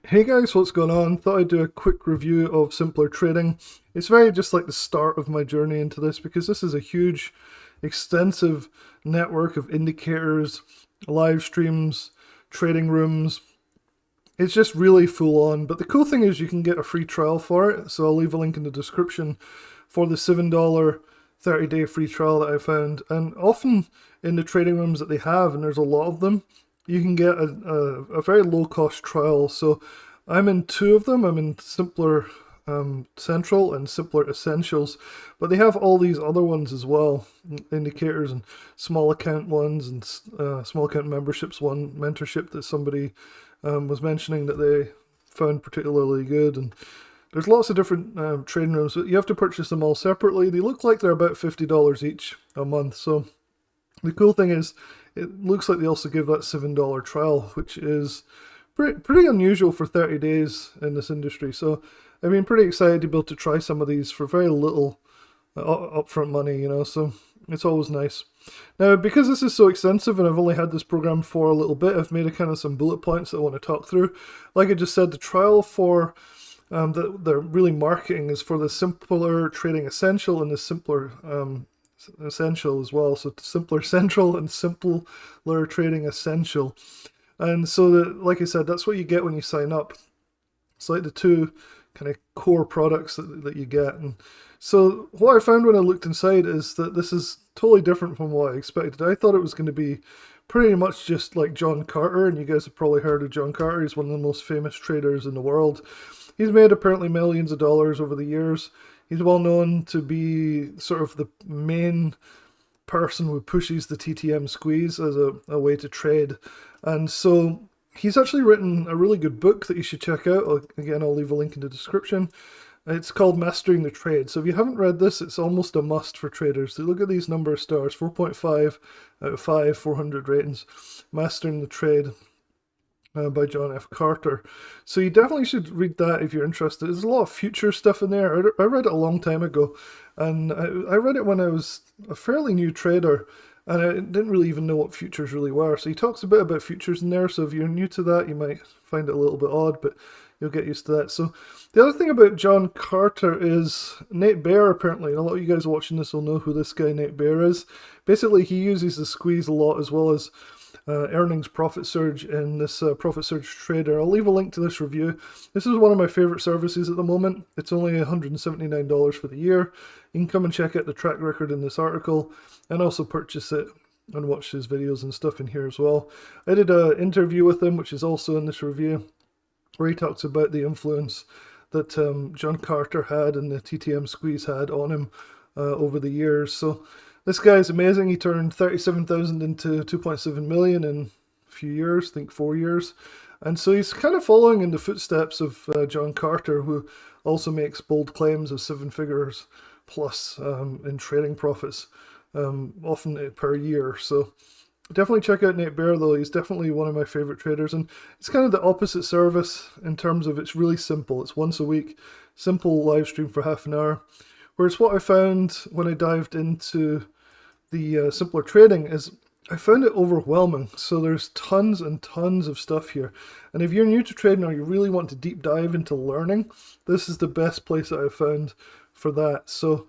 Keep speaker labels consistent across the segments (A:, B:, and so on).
A: Hey guys, what's going on? Thought I'd do a quick review of Simpler Trading. It's very just like the start of my journey into this because this is a huge, extensive network of indicators, live streams, trading rooms. It's just really full on. But the cool thing is you can get a free trial for it. So I'll leave a link in the description for the $7 30-day free trial that I found. And often in the trading rooms that they have, and there's a lot of them, you can get a very low cost trial. So I'm in two of them. I'm in Simpler Central and Simpler Essentials, but they have all these other ones as well, indicators and small account ones and small account memberships. One mentorship that somebody was mentioning that they found particularly good, and there's lots of different trading rooms, but you have to purchase them all separately. They look like they're about $50 each a month. So the cool thing is, it looks like they also give that $7 trial, which is pretty unusual for 30 days in this industry. So I've been pretty excited to be able to try some of these for very little upfront money, so it's always nice. Now, because this is so extensive and I've only had this program for a little bit, I've made a kind of some bullet points that I want to talk through. Like I just said, the trial for that they're really marketing is for the Simpler Trading Essential and the Simpler Essential as well. So Simpler Central and Simpler Trading Essential. And so, like I said, that's what you get when you sign up. It's like the two kind of core products that you get. And so what I found when I looked inside is that this is totally different from what I expected. I thought it was going to be pretty much just like John Carter, and you guys have probably heard of John Carter. He's one of the most famous traders in the world. He's made apparently millions of dollars over the years. He's well known to be sort of the main person who pushes the TTM squeeze as a way to trade. And so he's actually written a really good book that you should check out. Again, I'll leave a link in the description. It's called Mastering the Trade. So if you haven't read this, it's almost a must for traders. So look at these number of stars, 4.5 out of 5, 400 ratings. Mastering the Trade by John F. Carter. So you definitely should read that if you're interested. There's a lot of future stuff in there. I read it a long time ago, and I read it when I was a fairly new trader, and I didn't really even know what futures really were. So he talks a bit about futures in there, so if you're new to that, you might find it a little bit odd, but you'll get used to that. So the other thing about John Carter is Nate Baer, apparently, and a lot of you guys watching this will know who this guy Nate Baer is. Basically, he uses the squeeze a lot, as well as earnings profit surge in this profit surge trader. I'll leave a link to this review. This is one of my favorite services at the moment. It's only $179 for the year. You can come and check out the track record in this article and also purchase it and watch his videos and stuff in here as well. I did an interview with him, which is also in this review, where he talks about the influence that John Carter had and the TTM squeeze had on him over the years. So this guy is amazing. He turned 37,000 into 2.7 million in a few years, I think 4 years. And so he's kind of following in the footsteps of John Carter, who also makes bold claims of 7 figures plus in trading profits, often per year. So definitely check out Nate Baer, though. He's definitely one of my favorite traders. And it's kind of the opposite service in terms of it's really simple. It's once a week, simple live stream for half an hour. Whereas what I found when I dived into the Simpler Trading is I found it overwhelming. So there's tons and tons of stuff here. And if you're new to trading or you really want to deep dive into learning, this is the best place that I've found for that. So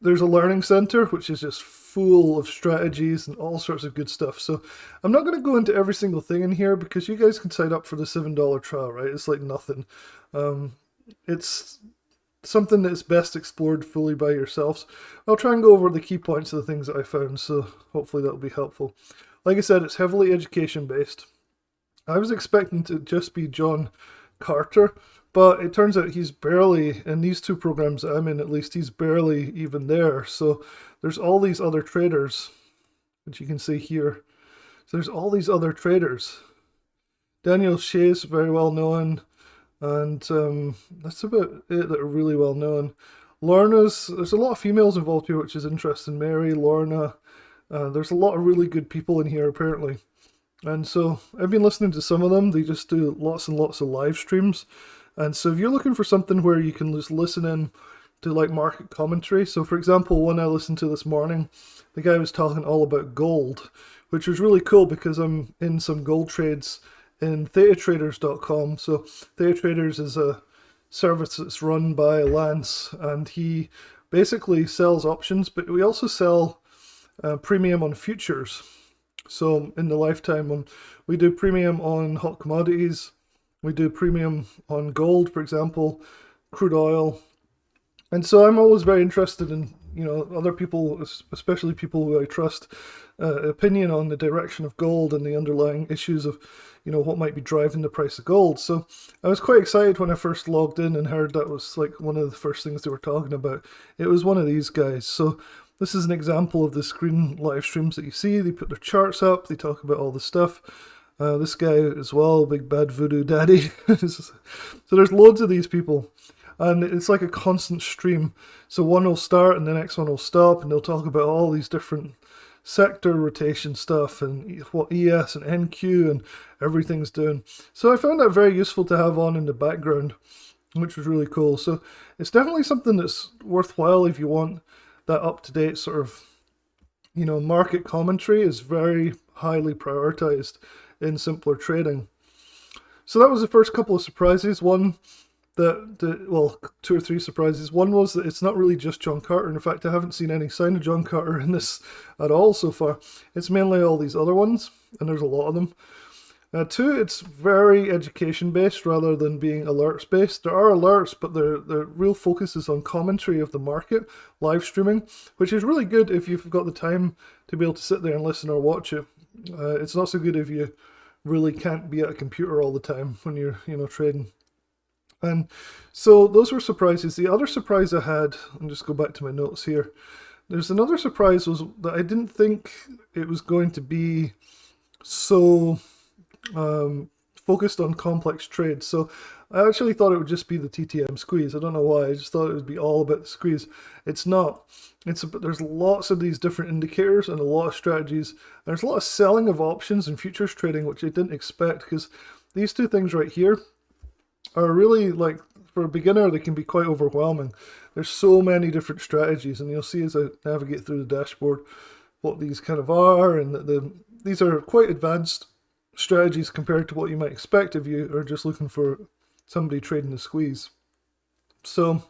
A: there's a learning center, which is just full of strategies and all sorts of good stuff. So I'm not going to go into every single thing in here because you guys can sign up for the $7 trial, right? It's like nothing. It's something that's best explored fully by yourselves. I'll try and go over the key points of the things that I found, so hopefully that'll be helpful. Like I said, it's heavily education based. I was expecting to just be John Carter, but it turns out he's barely, in these two programs that I'm in at least, he's barely even there. So there's all these other traders, which you can see here. So there's all these other traders. Daniel Shea's very well known. And that's about it that are really well known. Lorna's, there's a lot of females involved here, which is interesting. Mary, Lorna, there's a lot of really good people in here, apparently. And so I've been listening to some of them. They just do lots and lots of live streams. And so if you're looking for something where you can just listen in to like market commentary. So for example, one I listened to this morning, the guy was talking all about gold, which was really cool because I'm in some gold trades in ThetaTraders.com. So ThetaTraders is a service that's run by Lance, and he basically sells options, but we also sell premium on futures. So in the lifetime one, we do premium on hot commodities, we do premium on gold, for example, crude oil. And so I'm always very interested in, other people, especially people who I trust, opinion on the direction of gold and the underlying issues of, what might be driving the price of gold. So I was quite excited when I first logged in and heard that was like one of the first things they were talking about. It was one of these guys. So this is an example of the screen live streams that you see. They put their charts up, they talk about all the stuff. This guy as well, Big Bad Voodoo Daddy. So there's loads of these people. And it's like a constant stream. So one will start and the next one will stop, and they'll talk about all these different sector rotation stuff and what ES and NQ and everything's doing. So I found that very useful to have on in the background, which was really cool. So it's definitely something that's worthwhile if you want that up-to-date sort of, market commentary is very highly prioritized in Simpler Trading. So that was the first couple of surprises. One, two or three surprises. One was that it's not really just John Carter. In fact, I haven't seen any sign of John Carter in this at all so far. It's mainly all these other ones, and there's a lot of them. Two, it's very education-based rather than being alerts-based. There are alerts, but the real focus is on commentary of the market, live streaming, which is really good if you've got the time to be able to sit there and listen or watch it. It's not so good if you really can't be at a computer all the time when you're, trading. And so those were surprises. The other surprise I had, and just go back to my notes here, there's another surprise was that I didn't think it was going to be so focused on complex trades. So I actually thought it would just be the TTM squeeze. I don't know why. I just thought it would be all about the squeeze. It's not. There's lots of these different indicators and a lot of strategies. There's a lot of selling of options and futures trading, which I didn't expect, because these two things right here are really, like, for a beginner, they can be quite overwhelming. There's so many different strategies, and you'll see as I navigate through the dashboard what these kind of are, and these are quite advanced strategies compared to what you might expect if you are just looking for somebody trading the squeeze. So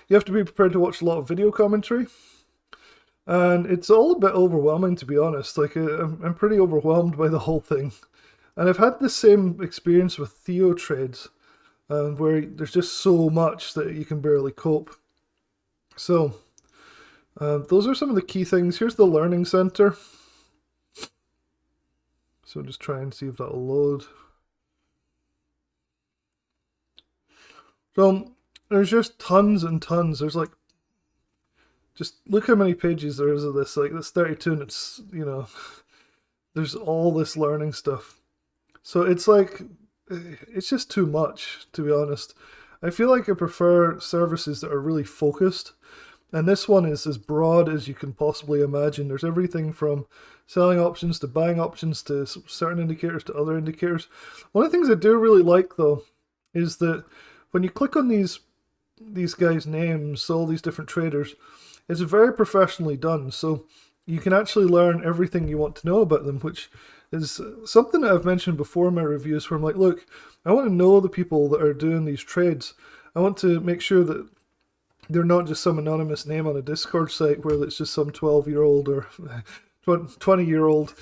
A: you have to be prepared to watch a lot of video commentary, and it's all a bit overwhelming, to be honest. Like, I'm pretty overwhelmed by the whole thing. And I've had the same experience with Theo trades, where there's just so much that you can barely cope. So those are some of the key things. Here's the Learning Center. So just try and see if that'll load. So there's just tons and tons. There's like, just look how many pages there is of this. Like, this 32, and it's, there's all this learning stuff. So it's like, it's just too much, to be honest. I feel like I prefer services that are really focused, and this one is as broad as you can possibly imagine. There's everything from selling options to buying options to certain indicators to other indicators. One of the things I do really like, though, is that when you click on these guys' names, all these different traders, it's very professionally done. So you can actually learn everything you want to know about them, which is something that I've mentioned before in my reviews, where I'm like, look, I want to know the people that are doing these trades. I want to make sure that they're not just some anonymous name on a Discord site where it's just some 12-year-old or 20-year-old,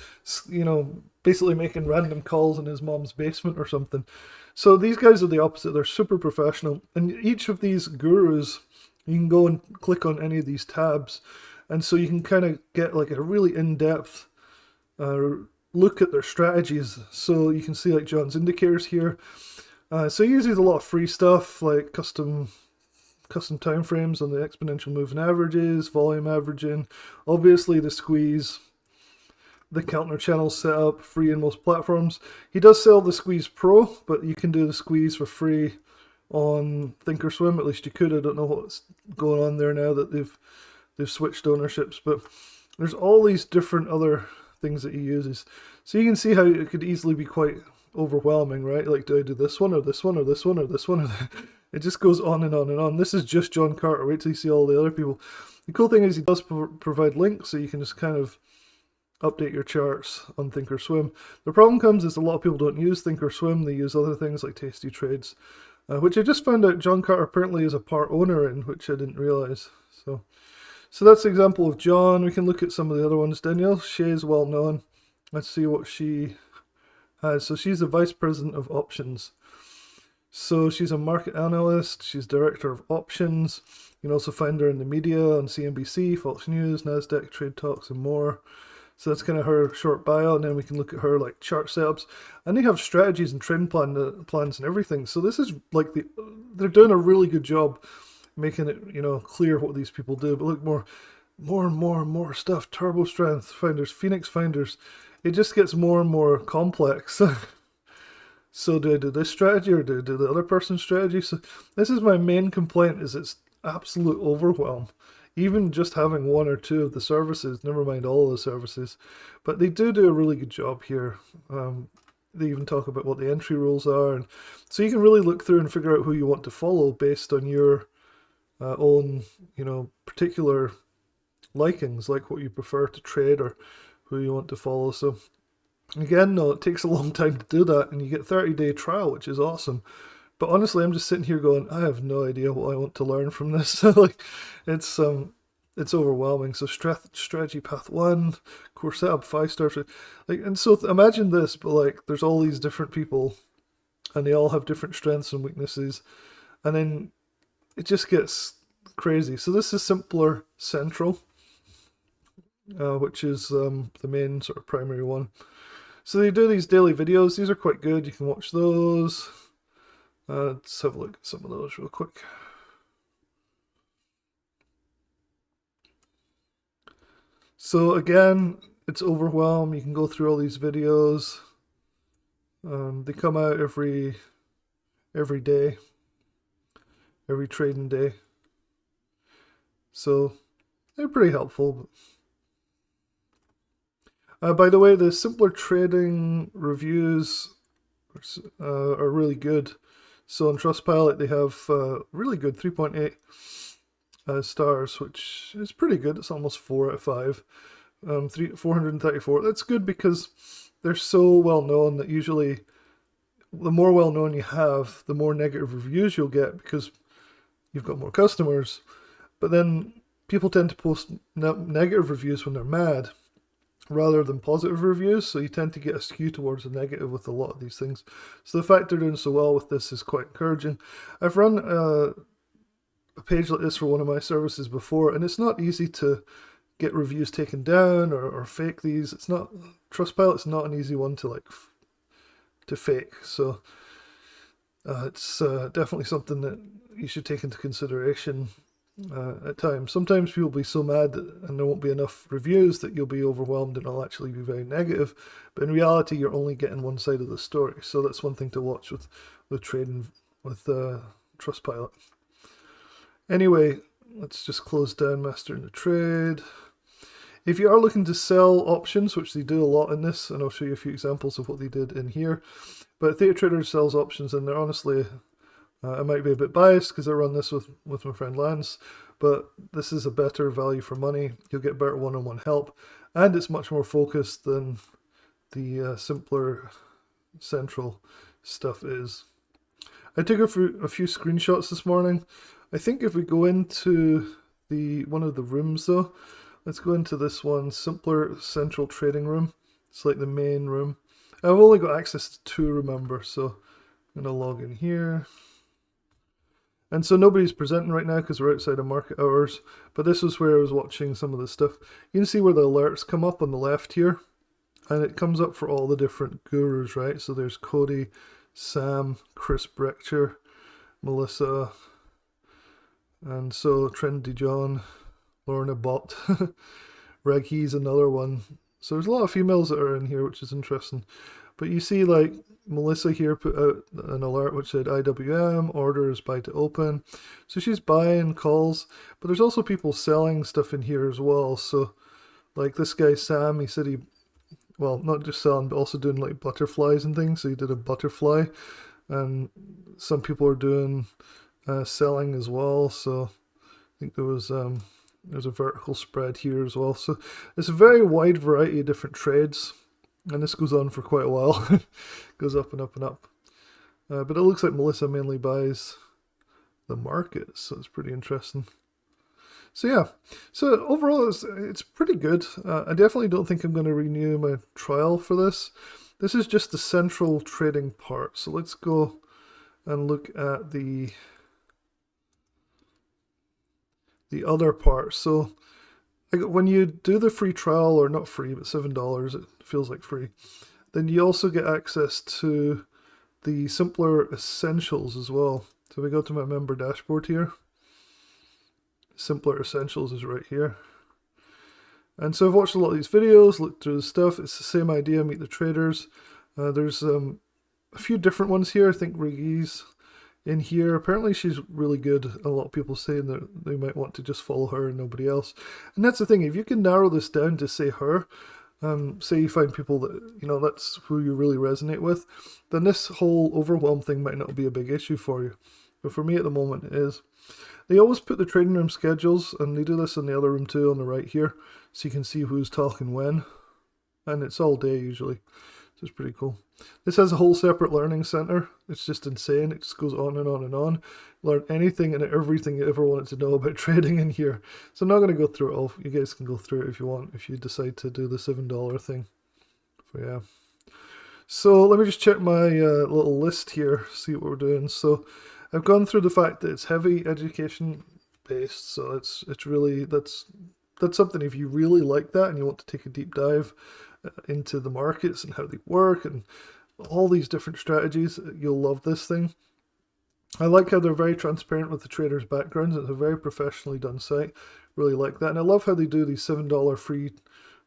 A: basically making random calls in his mom's basement or something. So these guys are the opposite. They're super professional. And each of these gurus, you can go and click on any of these tabs. And so you can kind of get like a really in-depth look at their strategies. So you can see like John's indicators here. So he uses a lot of free stuff like custom timeframes on the exponential moving averages, volume averaging, obviously the squeeze, the counter channel setup, free in most platforms. He does sell the Squeeze Pro, but you can do the squeeze for free on Thinkorswim. At least you could. I don't know what's going on there now that they've switched ownerships, but there's all these different other things that he uses. So you can see how it could easily be quite overwhelming, right? Like, do I do this one or this one or this one or this one? It just goes on and on and on. This is just John Carter. Wait till you see all the other people. The cool thing is he does provide links, so you can just kind of update your charts on Thinkorswim. The problem comes is a lot of people don't use Thinkorswim, they use other things like Tasty Trades, which I just found out John Carter apparently is a part owner in, which I didn't realize. So that's the example of John. We can look at some of the other ones. Danielle Shea is well known. Let's see what she has. So she's the Vice President of Options. So she's a market analyst. She's Director of Options. You can also find her in the media on CNBC, Fox News, NASDAQ, Trade Talks, and more. So that's kind of her short bio, and then we can look at her like chart setups, and they have strategies and trend plans and everything. So this is like they're doing a really good job making it, you know, clear what these people do. But look, more and more stuff. Turbo Strength Finders, Phoenix Finders. It just gets more and more complex. So do I do this strategy or do I do the other person's strategy? So this is my main complaint, is it's absolute overwhelm. Even just having one or two of the services, never mind all of the services. But they do a really good job here. They even talk about what the entry rules are. And so you can really look through and figure out who you want to follow based on your own, you know, particular likings, like what you prefer to trade or who you want to follow. So again, no, it takes a long time to do that, and you get 30-day trial, which is awesome. But honestly, I'm just sitting here going, I have no idea what I want to learn from this. Like, it's overwhelming. So strategy path 1, core setup 5 stars. Like, and so imagine this, but like there's all these different people, and they all have different strengths and weaknesses, and then it just gets crazy. So this is Simpler Central, which is the main sort of primary one. So they do these daily videos. These are quite good. You can watch those. Let's have a look at some of those real quick. So again, it's overwhelmed. You can go through all these videos. They come out every day, every trading day. So they're pretty helpful. By the way, the Simpler Trading reviews are really good. So on Trustpilot, they have really good 3.8 stars, which is pretty good. It's almost 4 out of 5. 434. That's good because they're so well known that usually the more well known you have, the more negative reviews you'll get because you've got more customers. But then people tend to post negative reviews when they're mad rather than positive reviews, so you tend to get a skew towards the negative with a lot of these things. So the fact they're doing so well with this is quite encouraging. I've run a page like this for one of my services before, and it's not easy to get reviews taken down or fake these. It's not, Trustpilot's not an easy one to like to fake, so it's definitely something that you should take into consideration at times. Sometimes people will be so mad and there won't be enough reviews that you'll be overwhelmed and it'll actually be very negative. But in reality, you're only getting one side of the story. So that's one thing to watch with trading with Trustpilot. Anyway, let's just close down Mastering the Trade. If you are looking to sell options, which they do a lot in this, and I'll show you a few examples of what they did in here, but Theta Trader sells options, and they're honestly, I might be a bit biased because I run this with my friend Lance, but this is a better value for money. You'll get better one-on-one help, and it's much more focused than the Simpler Central stuff is. I took a few screenshots this morning. I think if we go into one of the rooms though, let's go into this one, Simpler Central Trading Room. It's like the main room. I've only got access to 2, remember, so I'm going to log in here. And so nobody's presenting right now because we're outside of market hours, but this is where I was watching some of the stuff. You can see where the alerts come up on the left here, and it comes up for all the different gurus, right? So there's Cody, Sam, Chris Brecher, Melissa, and so Trendy John, Lorna Bott, Reghe's another one. So there's a lot of females that are in here, which is interesting. But you see, like, Melissa here put out an alert which said IWM, orders buy to open. So she's buying calls, but there's also people selling stuff in here as well. So, like this guy, Sam, he said well, not just selling, but also doing like butterflies and things. So he did a butterfly, and some people are doing selling as well. So I think there was There's a vertical spread here as well. So it's a very wide variety of different trades. And this goes on for quite a while. Goes up and up and up. But it looks like Melissa mainly buys the market, so it's pretty interesting. So yeah, so overall it's pretty good. I definitely don't think I'm going to renew my trial for this. This is just the central trading part. So let's go and look at the other part. So when you do the free trial, or not free, but $7, it feels like free, then you also get access to the Simpler Essentials as well. So we go to my member dashboard here. Simpler Essentials is right here. And so I've watched a lot of these videos, looked through the stuff. It's the same idea, meet the traders. There's a few different ones here. I think Riggy's in here. Apparently she's really good. A lot of people saying that they might want to just follow her and nobody else. And that's the thing, if you can narrow this down to say her, say you find people that, you know, that's who you really resonate with, then this whole overwhelm thing might not be a big issue for you. But for me at the moment it is. They always put the trading room schedules, and they do this in the other room too on the right here, so you can see who's talking when. And it's all day usually, so it's pretty cool. This has a whole separate learning center. It's just insane. It just goes on and on and on. Learn anything and everything you ever wanted to know about trading in here. So I'm not going to go through it all. You guys can go through it if you want, if you decide to do the $7 thing. So yeah. So let me just check my little list here, see what we're doing. So I've gone through the fact that it's heavy education based, so it's really, that's something, if you really like that and you want to take a deep dive into the markets and how they work and all these different strategies, you'll love this thing. I like how they're very transparent with the traders' backgrounds. It's a very professionally done site. Really like that. And I love how they do these $7 free,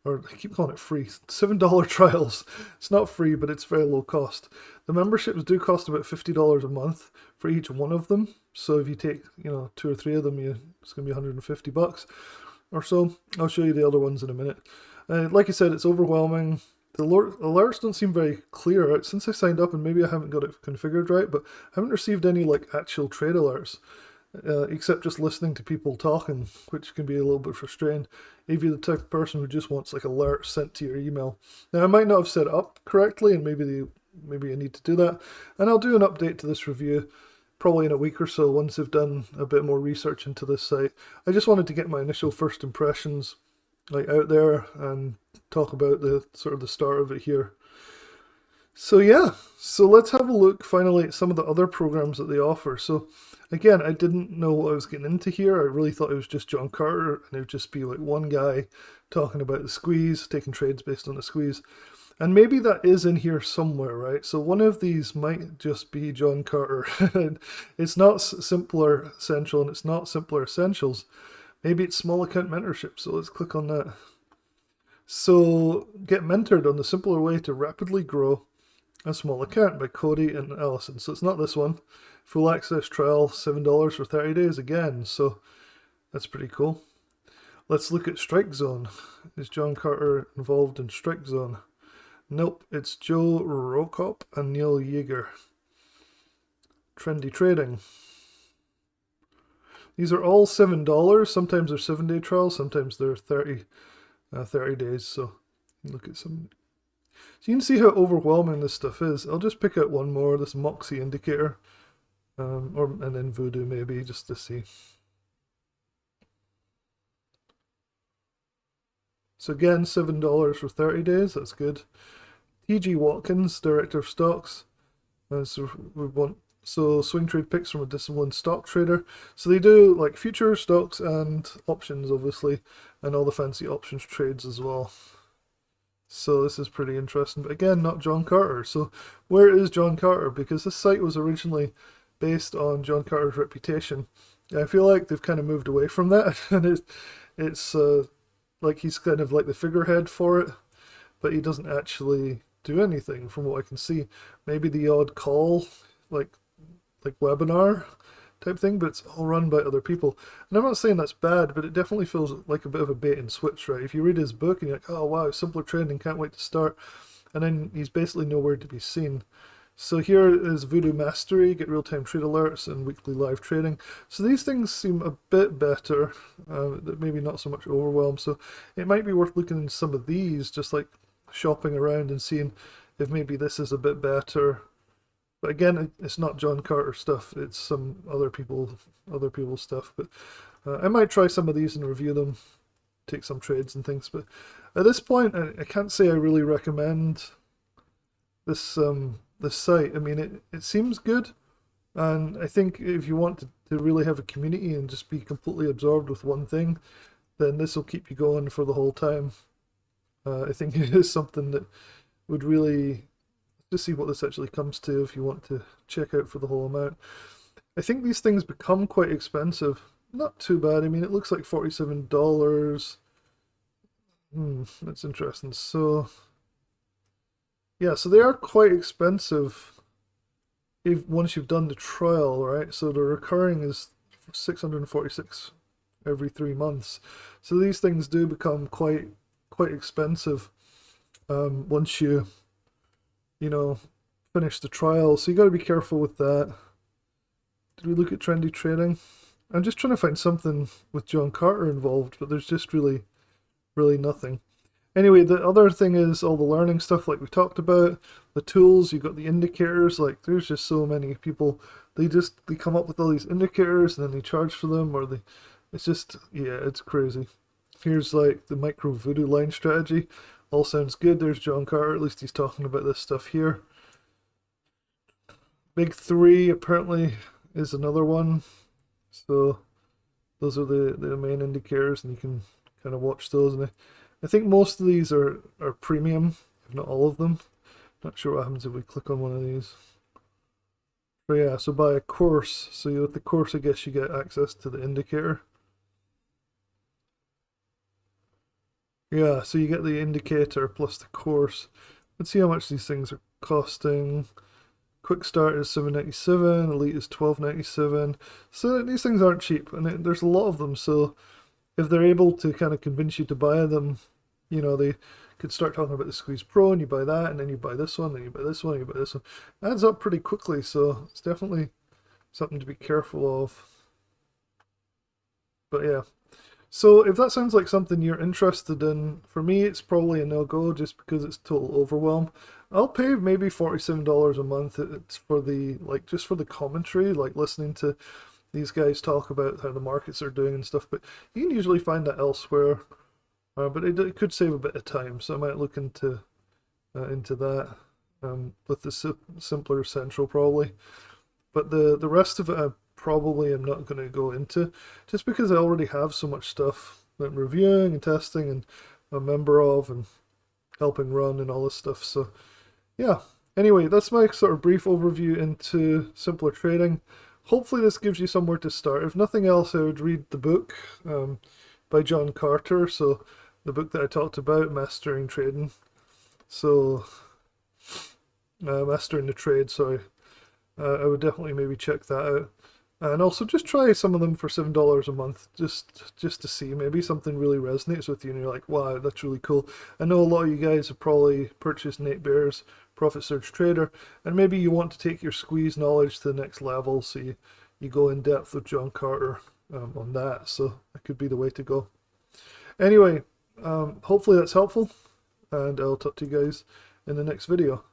A: or I keep calling it free, $7 trials. It's not free, but it's very low cost. The memberships do cost about $50 a month for each one of them. So if you take, you know, 2 or 3 of them, it's going to be $150 or so. I'll show you the other ones in a minute. Like I said, it's overwhelming. The alerts don't seem very clear. Since I signed up, and maybe I haven't got it configured right, but I haven't received any like actual trade alerts, except just listening to people talking, which can be a little bit frustrating if you're the type of person who just wants like alerts sent to your email. Now I might not have set it up correctly, and maybe I need to do that. And I'll do an update to this review probably in a week or so once I've done a bit more research into this site. I just wanted to get my initial first impressions like out there and talk about the sort of the start of it here. So yeah, so let's have a look finally at some of the other programs that they offer. So again, I didn't know what I was getting into here. I really thought it was just John Carter, and it would just be like one guy talking about the squeeze, taking trades based on the squeeze. And maybe that is in here somewhere, right? So one of these might just be John Carter. It's not Simpler Central, and it's not Simpler Essentials. Maybe it's Small Account Mentorship, so let's click on that. So get mentored on the simpler way to rapidly grow a small account by Cody and Allison. So it's not this one. Full access trial, $7 for 30 days again. So that's pretty cool. Let's look at Strike Zone. Is John Carter involved in Strike Zone? Nope, it's Joe Rokop and Neil Yeager. Trendy Trading. These are all $7. Sometimes they're 7-day trials, sometimes they're 30 days. So look at some. So you can see how overwhelming this stuff is. I'll just pick out one more, this Moxie indicator, and then Voodoo maybe, just to see. So again, $7 for 30 days. That's good. T.G. Watkins, Director of Stocks. So swing trade picks from a disciplined stock trader. So they do like futures, stocks, and options, obviously, and all the fancy options trades as well. So this is pretty interesting. But again, not John Carter. So where is John Carter? Because this site was originally based on John Carter's reputation. I feel like they've kind of moved away from that, and it's like he's kind of like the figurehead for it, but he doesn't actually do anything from what I can see. Maybe the odd call, like webinar type thing, but it's all run by other people. And I'm not saying that's bad, but it definitely feels like a bit of a bait and switch, right? If you read his book and you're like, oh wow, simpler trading, can't wait to start, and then he's basically nowhere to be seen. So here is Voodoo Mastery, get real-time trade alerts and weekly live trading. So these things seem a bit better, maybe not so much overwhelm. So it might be worth looking into some of these, just like shopping around and seeing if maybe this is a bit better. But again, it's not John Carter stuff, it's some other people's stuff. But I might try some of these and review them, take some trades and things. But at this point, I can't say I really recommend this this site. I mean, it seems good, and I think if you want to really have a community and just be completely absorbed with one thing, then this will keep you going for the whole time. I think it is something that would really just see what this actually comes to if you want to check out for the whole amount. I think these things become quite expensive. Not too bad. I mean, it looks like $47. That's interesting. So yeah, so they are quite expensive if once you've done the trial, right? So the recurring is 646 every 3 months. So these things do become quite expensive once you finish the trial. So you got to be careful with that. Did we look at trendy trading? I'm just trying to find something with John Carter involved, but there's just really nothing. Anyway, the other thing is all the learning stuff like we talked about, the tools, you've got the indicators, like there's just so many people, they come up with all these indicators and then they charge for them, or it's just, yeah, it's crazy. Here's like the micro voodoo line strategy, all sounds good. There's John Carter, at least he's talking about this stuff here. Big three apparently is another one, so those are the main indicators, and you can kind of watch those. And I think most of these are premium, if not all of them. Not sure what happens if we click on one of these. But yeah, so buy a course. So with the course, I guess you get access to the indicator. Yeah, so you get the indicator plus the course. Let's see how much these things are costing. Quick Start is $7.97, Elite is $12.97. So these things aren't cheap, and there's a lot of them. So if they're able to kind of convince you to buy them, they could start talking about the Squeeze Pro, and you buy that, and then you buy this one, then you buy this one, and you buy this one. It adds up pretty quickly, so it's definitely something to be careful of. But yeah. So if that sounds like something you're interested in, for me it's probably a no-go just because it's total overwhelm. I'll pay maybe $47 a month. It's for just for the commentary, like listening to these guys talk about how the markets are doing and stuff, but you can usually find that elsewhere. But it could save a bit of time, so I might look into that with the simpler Central probably. But the rest of it I probably am not going to go into, just because I already have so much stuff that I'm reviewing and testing and a member of and helping run and all this stuff. So yeah. Anyway, that's my sort of brief overview into simpler trading. Hopefully this gives you somewhere to start. If nothing else, I would read the book by John Carter. So the book that I talked about, Mastering Trading. So Mastering the Trade, sorry. I would definitely maybe check that out. And also just try some of them for $7 a month, just to see. Maybe something really resonates with you and you're like, wow, that's really cool. I know a lot of you guys have probably purchased Nate Baer's Profit Surge Trader, and maybe you want to take your squeeze knowledge to the next level, so you go in depth with John Carter on that. So that could be the way to go. Anyway, hopefully that's helpful, and I'll talk to you guys in the next video.